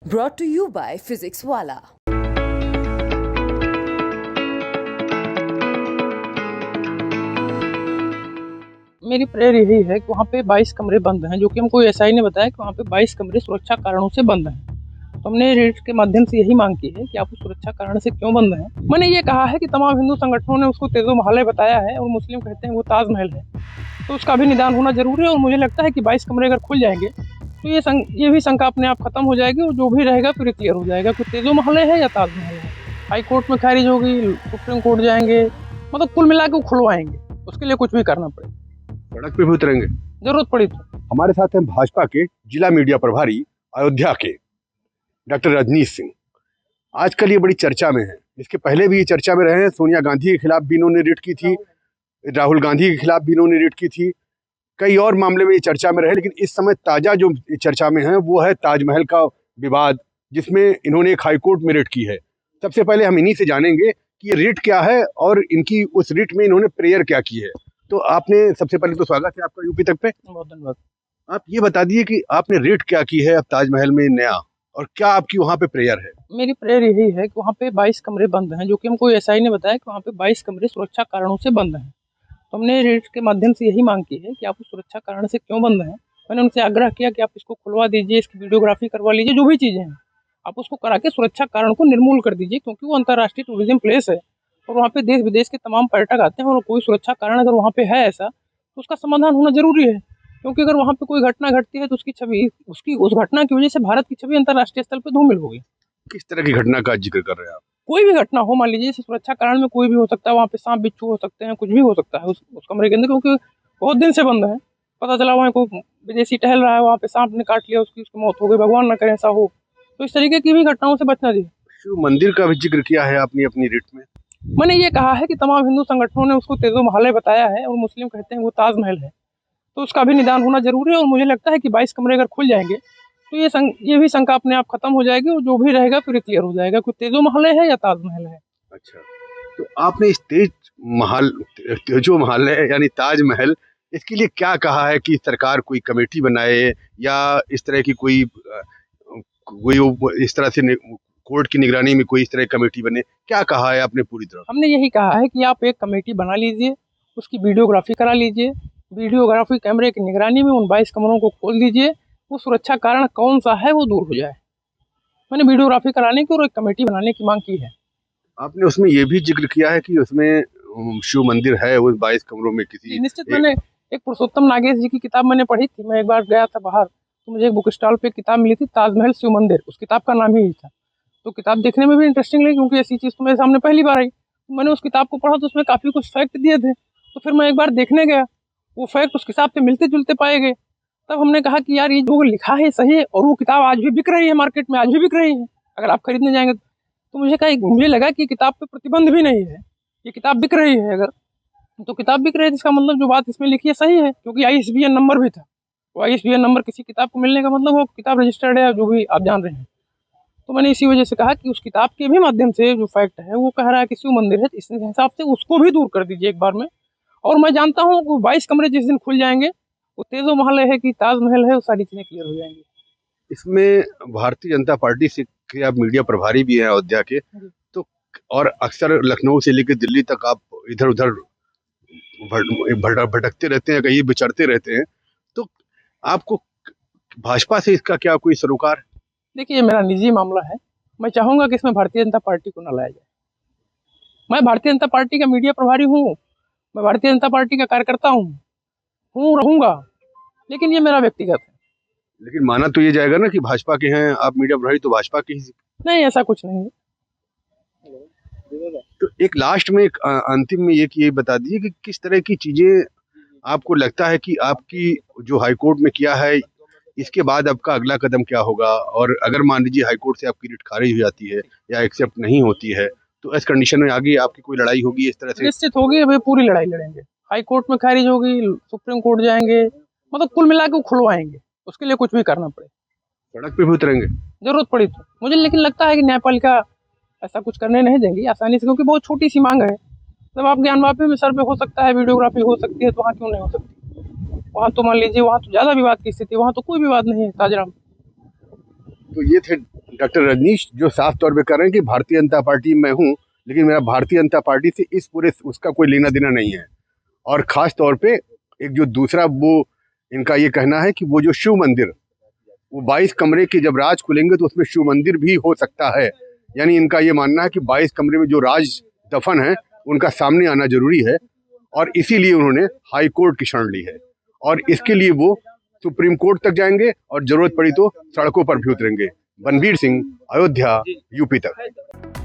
brought to you by Physics Wala। मेरी prayer यही है कि वहाँ पे 22 कमरे बंद हैं, जो कि हमको एसआई ने बताया कि वहाँ पे 22 कमरे सुरक्षा कारणों से बंद हैं। तो हमने रेट के माध्यम से यही मांग की है कि आप उस सुरक्षा कारण से क्यों बंद हैं। मैंने ये कहा है कि तमाम हिंदू संगठनों ने उसको तेजो महल बताया है और मुस्लिम कहते हैं वो ताजमहल है, तो उसका भी निदान होना जरूरी है। और मुझे लगता है कि 22 कमरे अगर खुल जाएंगे तो ये भी शंका अपने आप खत्म हो जाएगी और जो भी रहेगा फिर क्लियर हो जाएगा कि तेजो महल है या ताजमहल है। हाई कोर्ट में खारिज होगी, सुप्रीम कोर्ट जाएंगे, मतलब कुल मिला के खुलवाएंगे, उसके लिए कुछ भी करना पड़ेगा, सड़क पे भी उतरेंगे जरूरत पड़ी तो। हमारे साथ हैं भाजपा के जिला मीडिया प्रभारी अयोध्या के डॉक्टर रजनीश सिंह। आजकल ये बड़ी चर्चा में है, इसके पहले भी ये चर्चा में रहे हैं। सोनिया गांधी के खिलाफ भी इन्होंने रिट की थी, राहुल गांधी के खिलाफ भी इन्होंने रिट की थी, कई और मामले में ये चर्चा में रहे। लेकिन इस समय ताजा जो चर्चा में है वो है ताजमहल का विवाद, जिसमें इन्होंने एक हाईकोर्ट में रिट की है। सबसे पहले हम इन्हीं से जानेंगे कि ये रिट क्या है और इनकी उस रिट में इन्होंने प्रेयर क्या की है। तो आपने सबसे पहले तो स्वागत है आपका यूपी तक पे। बहुत धन्यवाद। आप ये बता दिए कि आपने रेट क्या की है अब ताजमहल में नया, और क्या आपकी वहाँ पे प्रेयर है। मेरी प्रेयर यही है कि वहाँ पे 22 कमरे बंद हैं, जो कि हमको एसआई ने बताया कि वहाँ पे 22 कमरे सुरक्षा कारणों से बंद हैं। तो हमने रेट के माध्यम से यही मांग की है कि आप उस सुरक्षा कारण से क्यों बंद हैं। मैंने उनसे आग्रह किया कि आप इसको खुलवा दीजिए, इसकी वीडियोग्राफी करवा लीजिए, जो भी चीज़ें हैं आप उसको करा के सुरक्षा कारण को निर्मूल कर दीजिए, क्योंकि वो अंतर्राष्ट्रीय टूरिज्म प्लेस है और वहाँ पे देश विदेश के तमाम पर्यटक आते हैं। और कोई सुरक्षा कारण अगर वहाँ पे है ऐसा तो उसका समाधान होना जरूरी है, क्योंकि अगर वहाँ पे कोई घटना घटती है तो उसकी छवि, उसकी उस घटना की वजह से भारत की छवि अंतर्राष्ट्रीय स्तर पर धूमिल होगी। किस तरह की घटना का जिक्र कर रहे हैं आप। कोई भी घटना हो, मान लीजिए सुरक्षा कारण में कोई भी हो सकता है, वहाँ पे सांप बिच्छू हो सकते हैं, कुछ भी हो सकता है उस कमरे के अंदर, क्योंकि बहुत दिन से बंद है। पता चला वहाँ कोई विदेशी टहल रहा है, वहाँ पे सांप ने काट लिया, उसकी मौत हो गई, भगवान ना करे ऐसा हो। तो इस तरीके की भी घटनाओं से बचना चाहिए। शिव मंदिर का भी जिक्र किया है आपने अपनी रिट में। मैंने ये कहा है कि तमाम हिंदू संगठनों ने उसको तेजो महल बताया है और मुस्लिम कहते हैं वो ताजमहल है, तो उसका भी निदान होना जरूरी है। और मुझे लगता है कि 22 कमरे अगर खुल जाएंगे तो ये भी शंका अपने आप खत्म हो जाएगी और जो भी रहेगा फिर क्लियर हो जाएगा कि तेजो महल है या ताजमहल है। अच्छा, तो आपने इस तेजो महल है यानी ताजमहल, इसके लिए क्या कहा है कि सरकार कोई कमेटी बनाए या इस तरह की कोई इस तरह से कोर्ट की निगरानी में कोई इस तरह की कमेटी बने, क्या कहा है आपने पूरी तरह। हमने यही कहा है कि आप एक कमेटी बना लीजिए, उसकी वीडियोग्राफी करा लीजिए, वीडियोग्राफी कैमरे की निगरानी में उन 22 कमरों को खोल दीजिए, वो सुरक्षा कारण कौन सा है वो दूर हो जाए। मैंने वीडियोग्राफी कराने की और एक कमेटी बनाने की मांग की है। आपने उसमें ये भी जिक्र किया है कि उसमें शिव मंदिर है उस 22 कमरों में किसी निश्चित। मैंने एक पुरुषोत्तम नागेश जी की किताब मैंने पढ़ी थी। मैं एक बार गया था बाहर, तो मुझे एक बुक स्टॉल पे किताब मिली थी, ताजमहल शिव मंदिर, उस किताब का नाम ही था। तो किताब देखने में भी इंटरेस्टिंग लगी, क्योंकि ऐसी चीज़ तो मेरे सामने पहली बार आई। तो मैंने उस किताब को पढ़ा तो उसमें काफ़ी कुछ फैक्ट दिए थे। तो फिर मैं एक बार देखने गया, वो फैक्ट उस किताब से मिलते जुलते पाए गए। तब हमने कहा कि यार ये जो लिखा है सही है, और वो किताब आज भी बिक रही है, मार्केट में आज भी बिक रही है, अगर आप खरीदने जाएंगे तो। मुझे लगा कि किताब पे प्रतिबंध भी नहीं है, ये किताब बिक रही है। अगर तो किताब बिक रही है, इसका मतलब जो बात इसमें लिखी है सही है, क्योंकि ISBN नंबर भी था। वो ISBN नंबर किसी किताब को मिलने का मतलब वो किताब रजिस्टर्ड है, जो भी आप जान रहे हैं। तो मैंने इसी वजह से कहा कि उस किताब के भी माध्यम से जो फैक्ट है वो कह रहा है कि शिव मंदिर है, इस हिसाब से उसको भी दूर कर दीजिए एक बार में। और मैं जानता हूँ कि 22 कमरे जिस दिन खुल जाएंगे, वो तेजो महल है कि ताजमहल है, वो सारी चीजें क्लियर हो जाएंगी। इसमें भारतीय जनता पार्टी से के आप मीडिया प्रभारी भी हैं अयोध्या के, तो और अक्सर लखनऊ से लेकर दिल्ली तक आप इधर उधर भटकते रहते हैं, कहीं विचरते रहते हैं, तो आपको भाजपा से इसका क्या कोई सरोकार। देखिए, ये मेरा निजी मामला है, मैं चाहूंगा कि इसमें भारतीय जनता पार्टी को न लाया जाए। मैं भारतीय जनता पार्टी का मीडिया प्रभारी हूँ, मैं भारतीय जनता पार्टी का कार्यकर्ता हूँ, रहूंगा, लेकिन ये मेरा व्यक्तिगत है। लेकिन माना तो ये जाएगा ना कि भाजपा के हैं आप मीडिया प्रभारी, तो भाजपा के ही। नहीं, ऐसा कुछ नहीं है। तो एक लास्ट में एक अंतिम में ये बता दीजिए कि किस तरह की चीजें आपको लगता है कि आपकी जो हाईकोर्ट में किया है, इसके बाद आपका अगला कदम क्या होगा। और अगर मान लीजिए हाईकोर्ट से आपकी रिट खारिज हो जाती है या एक्सेप्ट नहीं होती है, तो इस कंडीशन में आगे आपकी कोई लड़ाई होगी इस तरह से। निश्चित होगी, अभी पूरी लड़ाई लड़ेंगे। हाई कोर्ट में खारिज होगी, सुप्रीम कोर्ट जाएंगे, मतलब कुल मिला के खुलवाएंगे, उसके लिए कुछ भी करना पड़े, सड़क पे भी उतरेंगे जरूरत पड़ी तो। मुझे लेकिन लगता है कि न्यायपालिका ऐसा कुछ करने नहीं देंगी आसानी से, क्योंकि बहुत छोटी सी मांग है। जब आप ज्ञानवापी में सर पे हो सकता है, वीडियोग्राफी हो सकती है, तो वहाँ क्यों नहीं हो सकती। वहाँ तो मान लीजिए, वहाँ तो ज़्यादा विवाद की स्थिति, वहाँ तो कोई विवाद नहीं है ताजराम। तो ये थे डॉक्टर रजनीश, जो साफ तौर पे कह रहे हैं कि भारतीय जनता पार्टी में हूँ, लेकिन मेरा भारतीय जनता पार्टी से इस पूरे उसका कोई लेना देना नहीं है। और ख़ास तौर पे एक जो दूसरा वो इनका ये कहना है कि वो जो शिव मंदिर, वो 22 कमरे के जब राज खुलेंगे तो उसमें शिव मंदिर भी हो सकता है। यानी इनका ये मानना है कि 22 कमरे में जो राज दफन है उनका सामने आना जरूरी है, और इसीलिए उन्होंने हाई कोर्ट की शरण ली है। और इसके लिए वो सुप्रीम कोर्ट तक जाएंगे और जरूरत पड़ी तो सड़कों पर भी उतरेंगे। बनवीर सिंह, अयोध्या, यूपी तक।